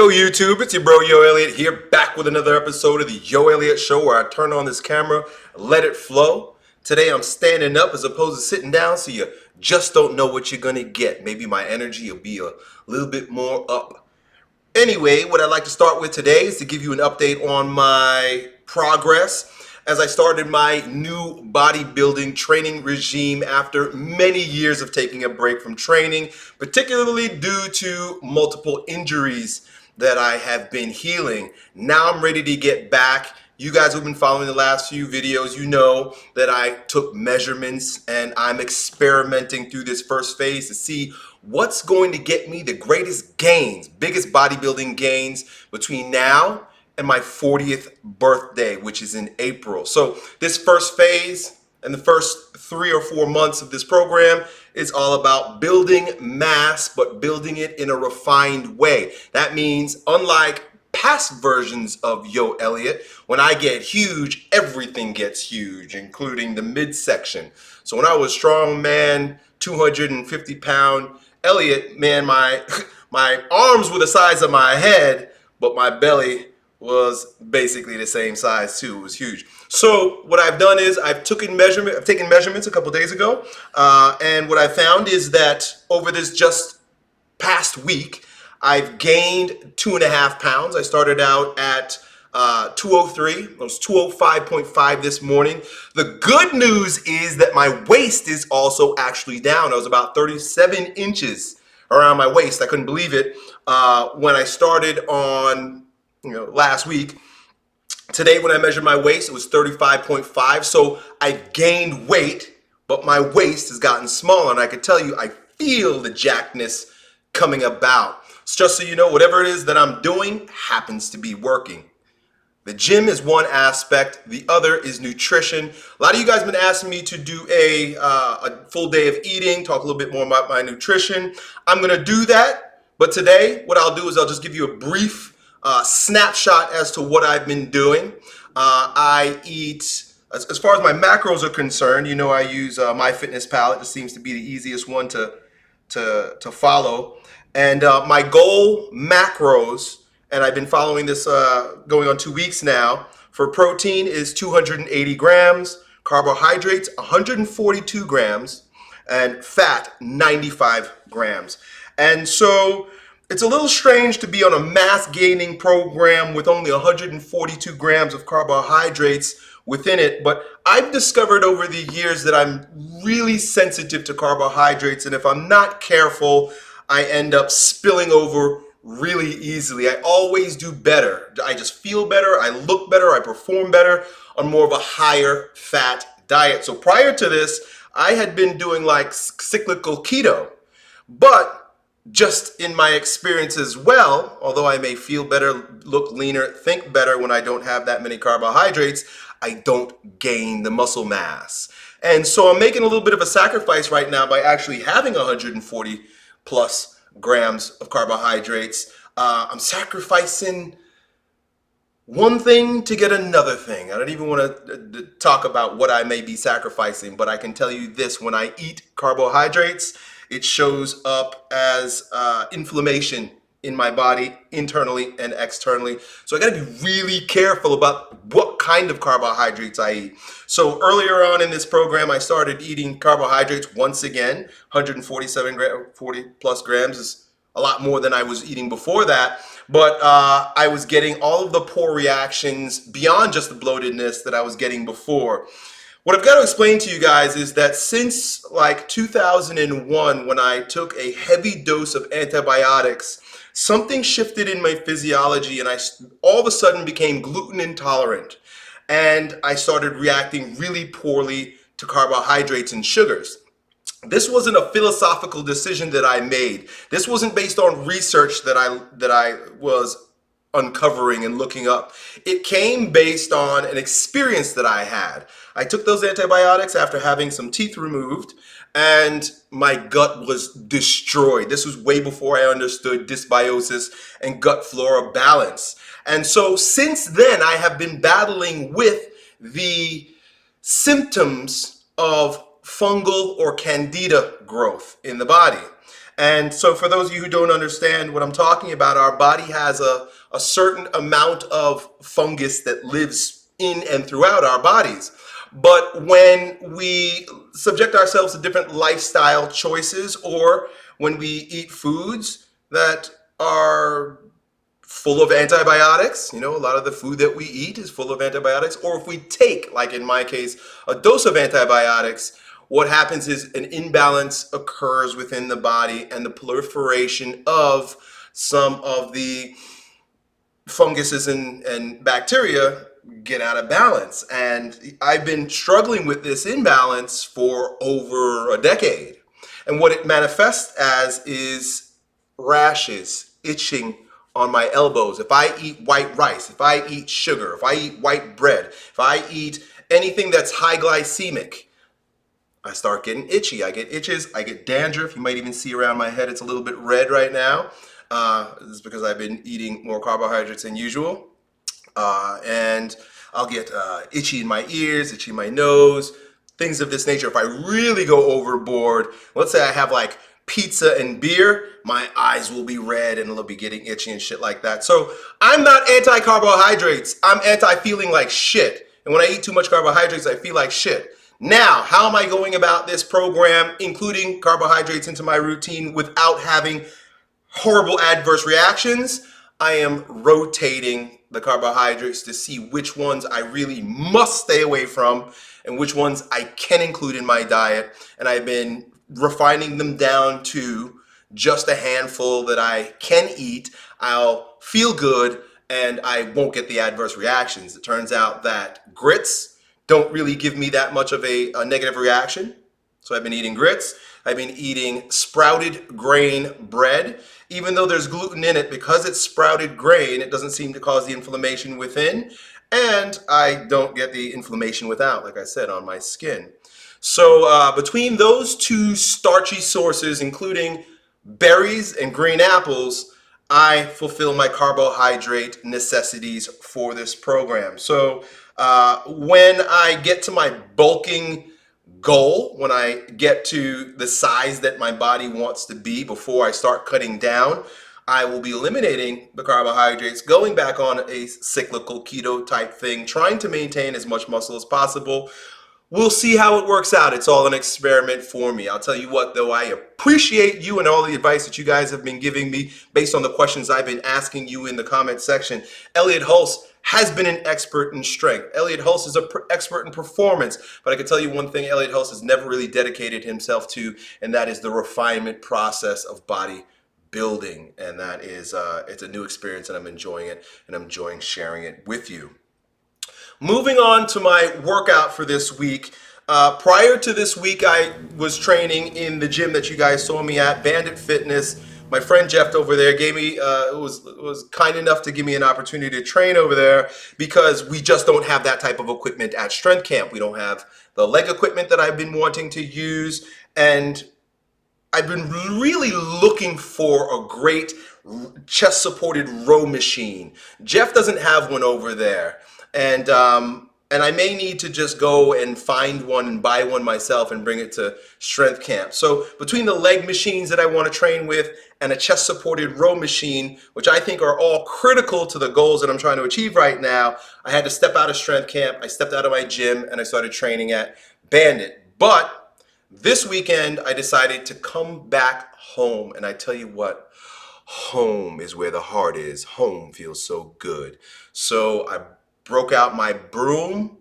Yo YouTube, it's your bro Yo Elliott here, back with another episode of the Yo Elliott Show, where I turn on this camera, let it flow. Today I'm standing up as opposed to sitting down, so you just don't know what you're gonna get. Maybe my energy will be a little bit more up. Anyway, what I'd like to start with today is to give you an update on my progress as I started my new bodybuilding training regime after many years of taking a break from training, particularly due to multiple injuries that I have been healing. Now I'm ready to get back. You guys who've been following the last few videos, you know that I took measurements and I'm experimenting through this first phase to see what's going to get me the greatest gains, biggest bodybuilding gains between now and my 40th birthday, which is in April. So this first phase and the first 3 or 4 months of this program is all about building mass, but building it in a refined way. That means, unlike past versions of Yo Elliott, when I get huge, everything gets huge, including the midsection. So when I was strong man, 250-pound Elliott, man, my arms were the size of my head, but my belly was basically the same size too. It was huge. So what I've done is I've taken measurements a couple days ago, and what I found is that over this just past week, I've gained 2.5 pounds. I started out at 203. I was 205.5 this morning. The good news is that my waist is also actually down. I was about 37 inches around my waist. I couldn't believe it when I started on last week. Today when I measured my waist, it was 35.5. So I gained weight, but my waist has gotten smaller, and I can tell you I feel the jackness coming about. So just so you know, whatever it is that I'm doing happens to be working. The gym is one aspect, the other is nutrition. A lot of you guys have been asking me to do a full day of eating, talk a little bit more about my nutrition. I'm gonna do that, but today what I'll do is I'll just give you a brief snapshot as to what I've been doing. I eat, as far as my macros are concerned, you know I use MyFitnessPal. It just seems to be the easiest one to follow. And my goal macros, and I've been following this going on 2 weeks now, for protein is 280 grams, carbohydrates 142 grams, and fat 95 grams. And so it's a little strange to be on a mass gaining program with only 142 grams of carbohydrates within it, but I've discovered over the years that I'm really sensitive to carbohydrates, and if I'm not careful, I end up spilling over really easily. I always do better. I just feel better, I look better, I perform better on more of a higher fat diet. So prior to this, I had been doing like cyclical keto, but just in my experience as well, although I may feel better, look leaner, think better when I don't have that many carbohydrates, I don't gain the muscle mass. And so I'm making a little bit of a sacrifice right now by actually having 140 plus grams of carbohydrates. I'm sacrificing one thing to get another thing. I don't even want to talk about what I may be sacrificing, but I can tell you this: when I eat carbohydrates, it shows up as inflammation in my body, internally and externally. So I gotta be really careful about what kind of carbohydrates I eat. So earlier on in this program, I started eating carbohydrates once again. 40 plus grams is a lot more than I was eating before that. But I was getting all of the poor reactions beyond just the bloatedness that I was getting before. What I've got to explain to you guys is that since like 2001, when I took a heavy dose of antibiotics, something shifted in my physiology, and I all of a sudden became gluten intolerant, and I started reacting really poorly to carbohydrates and sugars. This wasn't a philosophical decision that I made. This wasn't based on research that I was uncovering and looking up. It came based on an experience that I had. I took those antibiotics after having some teeth removed, and my gut was destroyed. This was way before I understood dysbiosis and gut flora balance. And so since then, I have been battling with the symptoms of fungal or Candida growth in the body. And so for those of you who don't understand what I'm talking about, our body has a certain amount of fungus that lives in and throughout our bodies. But when we subject ourselves to different lifestyle choices, or when we eat foods that are full of antibiotics, a lot of the food that we eat is full of antibiotics, or if we take, like in my case, a dose of antibiotics, what happens is an imbalance occurs within the body and the proliferation of some of the funguses and bacteria get out of balance. And I've been struggling with this imbalance for over a decade. And what it manifests as is rashes, itching on my elbows. If I eat white rice, if I eat sugar, if I eat white bread, if I eat anything that's high glycemic, I start getting itchy. I get itches, I get dandruff. You might even see around my head it's a little bit red right now. This is because I've been eating more carbohydrates than usual. And I'll get itchy in my ears, itchy in my nose, things of this nature. If I really go overboard, let's say I have like pizza and beer, my eyes will be red and they'll be getting itchy and shit like that. So I'm not anti-carbohydrates. I'm anti-feeling like shit. And when I eat too much carbohydrates, I feel like shit. Now, how am I going about this program, including carbohydrates into my routine without having horrible adverse reactions? I am rotating the carbohydrates to see which ones I really must stay away from and which ones I can include in my diet. And I've been refining them down to just a handful that I can eat. I'll feel good and I won't get the adverse reactions. It turns out that grits don't really give me that much of a negative reaction. So I've been eating grits. I've been eating sprouted grain bread. Even though there's gluten in it, because it's sprouted grain, it doesn't seem to cause the inflammation within. And I don't get the inflammation without, like I said, on my skin. So between those two starchy sources, including berries and green apples, I fulfill my carbohydrate necessities for this program. So when I get to my bulking goal, when I get to the size that my body wants to be before I start cutting down, I will be eliminating the carbohydrates, going back on a cyclical keto type thing, trying to maintain as much muscle as possible. We'll see how it works out. It's all an experiment for me. I'll tell you what, though, I appreciate you and all the advice that you guys have been giving me based on the questions I've been asking you in the comment section. Elliott Hulse has been an expert in strength. Elliott Hulse is an expert in performance. But I can tell you one thing Elliott Hulse has never really dedicated himself to, and that is the refinement process of body building. And that is, it's a new experience, and I'm enjoying it, and I'm enjoying sharing it with you. Moving on to my workout for this week. Prior to this week, I was training in the gym that you guys saw me at, Bandit Fitness. My friend Jeff over there gave me, was kind enough to give me an opportunity to train over there because we just don't have that type of equipment at Strength Camp. We don't have the leg equipment that I've been wanting to use, and I've been really looking for a great chest-supported row machine. Jeff doesn't have one over there. And I may need to just go and find one and buy one myself and bring it to Strength Camp. So between the leg machines that I want to train with and a chest supported row machine, which I think are all critical to the goals that I'm trying to achieve right now, I had to step out of Strength Camp. I stepped out of my gym and I started training at Bandit. But this weekend I decided to come back home, and I tell you what, home is where the heart is. Home feels so good. So I broke out my broom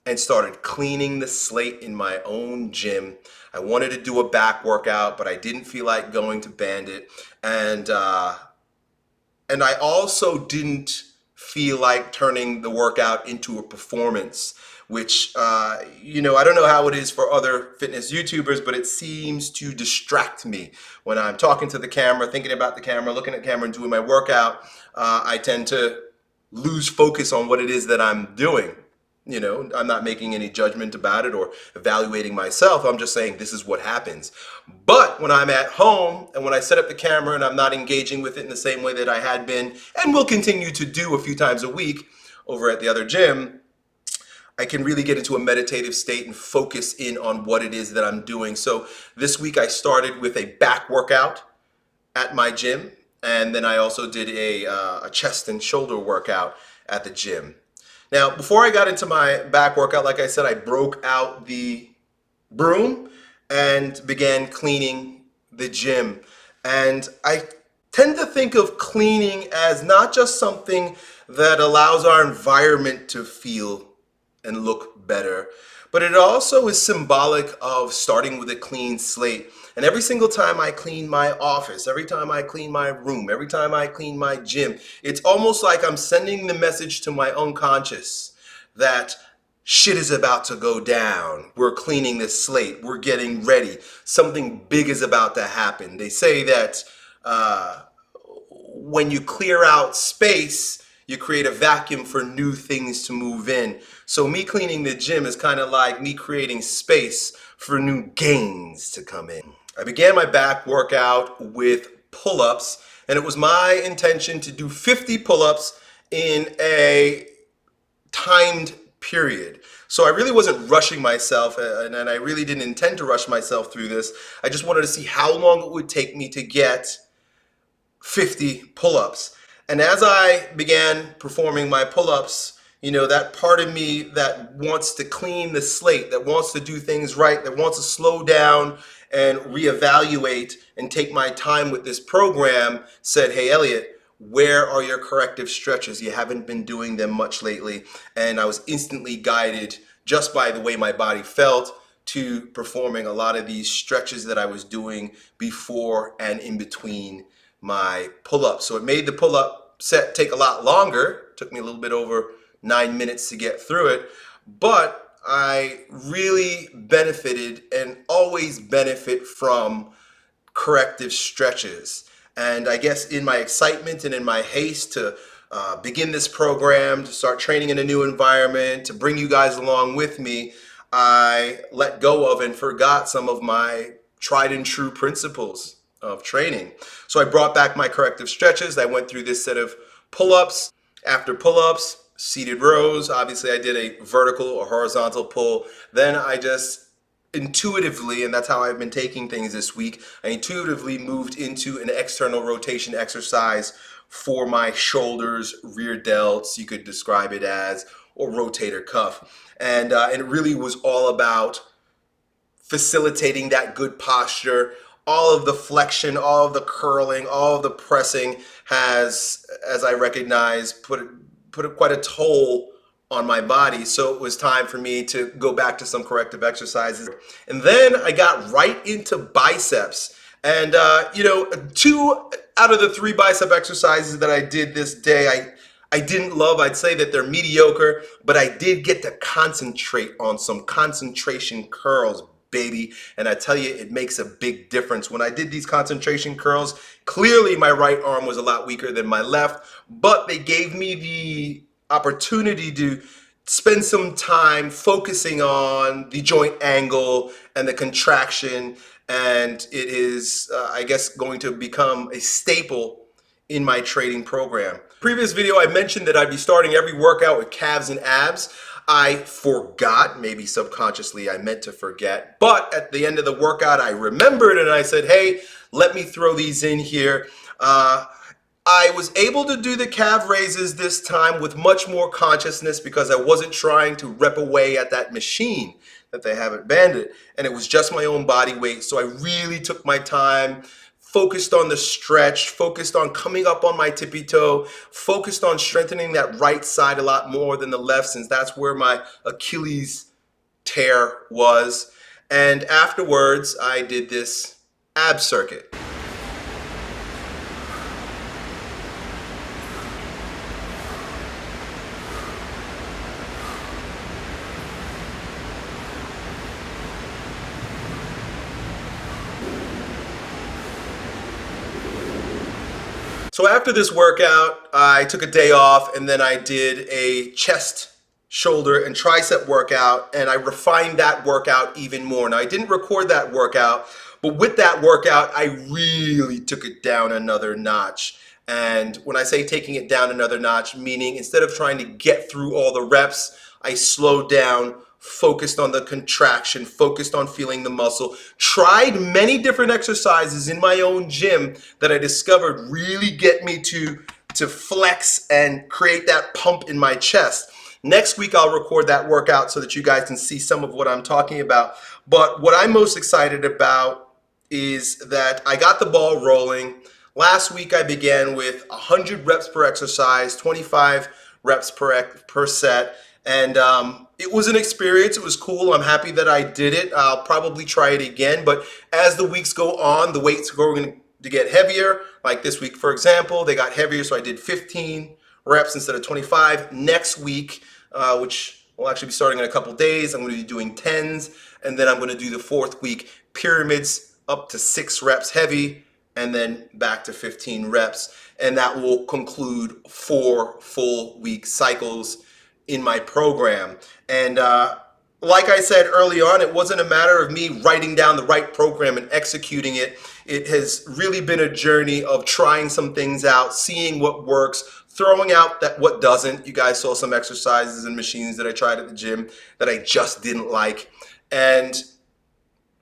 and started cleaning the slate in my own gym. I wanted to do a back workout, but I didn't feel like going to Bandit. And I also didn't feel like turning the workout into a performance, which, I don't know how it is for other fitness YouTubers, but it seems to distract me. When I'm talking to the camera, thinking about the camera, looking at the camera and doing my workout, I tend to lose focus on what it is that I'm doing. I'm not making any judgment about it or evaluating myself. I'm just saying this is what happens. But when I'm at home and when I set up the camera and I'm not engaging with it in the same way that I had been and will continue to do a few times a week over at the other gym, I can really get into a meditative state and focus in on what it is that I'm doing. So this week I started with a back workout. at my gym, and then I also did a chest and shoulder workout at the gym. Now, before I got into my back workout, like I said, I broke out the broom and began cleaning the gym. And I tend to think of cleaning as not just something that allows our environment to feel and look better, but it also is symbolic of starting with a clean slate. And every single time I clean my office, every time I clean my room, every time I clean my gym, it's almost like I'm sending the message to my unconscious that shit is about to go down. We're cleaning this slate. We're getting ready. Something big is about to happen. They say that when you clear out space, you create a vacuum for new things to move in. So me cleaning the gym is kind of like me creating space for new gains to come in. I began my back workout with pull-ups, and it was my intention to do 50 pull-ups in a timed period. So I really wasn't rushing myself, and I really didn't intend to rush myself through this. I just wanted to see how long it would take me to get 50 pull-ups. And as I began performing my pull-ups, you know, that part of me that wants to clean the slate, that wants to do things right, that wants to slow down and reevaluate and take my time with this program said, hey, Elliott, where are your corrective stretches? You haven't been doing them much lately. And I was instantly guided just by the way my body felt to performing a lot of these stretches that I was doing before and in between my pull-ups. So it made the pull-up set take a lot longer. It took me a little bit over 9 minutes to get through it, but I really benefited and always benefit from corrective stretches. And I guess in my excitement and in my haste to begin this program, to start training in a new environment, to bring you guys along with me, I let go of and forgot some of my tried and true principles of training. So I brought back my corrective stretches. I went through this set of pull-ups. After pull-ups, seated rows. Obviously, I did a vertical or horizontal pull. Then I just intuitively, and that's how I've been taking things this week, I intuitively moved into an external rotation exercise for my shoulders, rear delts, you could describe it as, or rotator cuff. And it really was all about facilitating that good posture. All of the flexion, all of the curling, all of the pressing has, as I recognize, put quite a toll on my body. So it was time for me to go back to some corrective exercises. And then I got right into biceps. And, you know, 2 out of the 3 bicep exercises that I did this day, I didn't love. I'd say that they're mediocre, but I did get to concentrate on some concentration curls, baby. And I tell you, it makes a big difference. When I did these concentration curls, clearly my right arm was a lot weaker than my left, but they gave me the opportunity to spend some time focusing on the joint angle and the contraction. And it is, I guess, going to become a staple in my training program. Previous video, I mentioned that I'd be starting every workout with calves and abs. I forgot, maybe subconsciously I meant to forget, but at the end of the workout I remembered and I said, hey, let me throw these in here. I was able to do the calf raises this time with much more consciousness because I wasn't trying to rep away at that machine that they have at Bandit, and it was just my own body weight. So I really took my time, focused on the stretch, focused on coming up on my tippy toe, focused on strengthening that right side a lot more than the left, since that's where my Achilles tear was. And afterwards, I did this ab circuit. So after this workout, I took a day off and then I did a chest, shoulder, and tricep workout, and I refined that workout even more. Now, I didn't record that workout, but with that workout, I really took it down another notch. And when I say taking it down another notch, meaning instead of trying to get through all the reps, I slowed down, focused on the contraction, focused on feeling the muscle, tried many different exercises in my own gym that I discovered really get me to flex and create that pump in my chest. Next week, I'll record that workout so that you guys can see some of what I'm talking about. But what I'm most excited about is that I got the ball rolling. Last week, I began with 100 reps per exercise, 25 reps per set. And it was an experience. It was cool. I'm happy that I did it. I'll probably try it again. But as the weeks go on, the weights are going to get heavier. Like this week, for example, they got heavier. So I did 15 reps instead of 25. Next week, which will actually be starting in a couple days, I'm going to be doing 10s. And then I'm going to do the fourth week pyramids up to 6 reps heavy, and then back to 15 reps. And that will conclude 4 full week cycles in my program. And like I said early on, it wasn't a matter of me writing down the right program and executing it. It has really been a journey of trying some things out, seeing what works, throwing out that what doesn't. You guys saw some exercises and machines that I tried at the gym that I just didn't like, and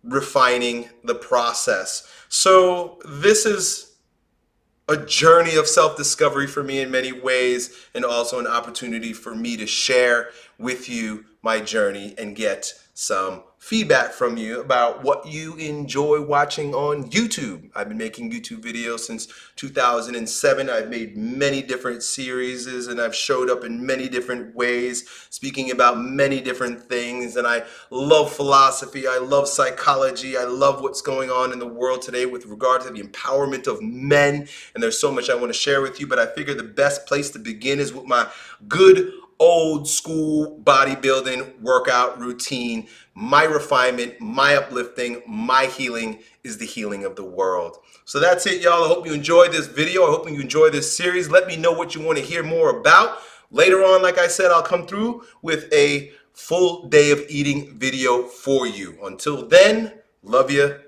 refining the process. So this is a journey of self-discovery for me in many ways, and also an opportunity for me to share with you my journey and get some feedback from you about what you enjoy watching on YouTube. I've been making YouTube videos since 2007. I've made many different series, and I've showed up in many different ways, speaking about many different things. And I love philosophy. I love psychology. I love what's going on in the world today with regard to the empowerment of men. And there's so much I want to share with you, but I figure the best place to begin is with my good old school bodybuilding workout routine. My refinement, my uplifting, my healing is the healing of the world. So that's it, y'all. I hope you enjoyed this video. I hope you enjoyed this series. Let me know what you want to hear more about. Later on, like I said, I'll come through with a full day of eating video for you. Until then, love you.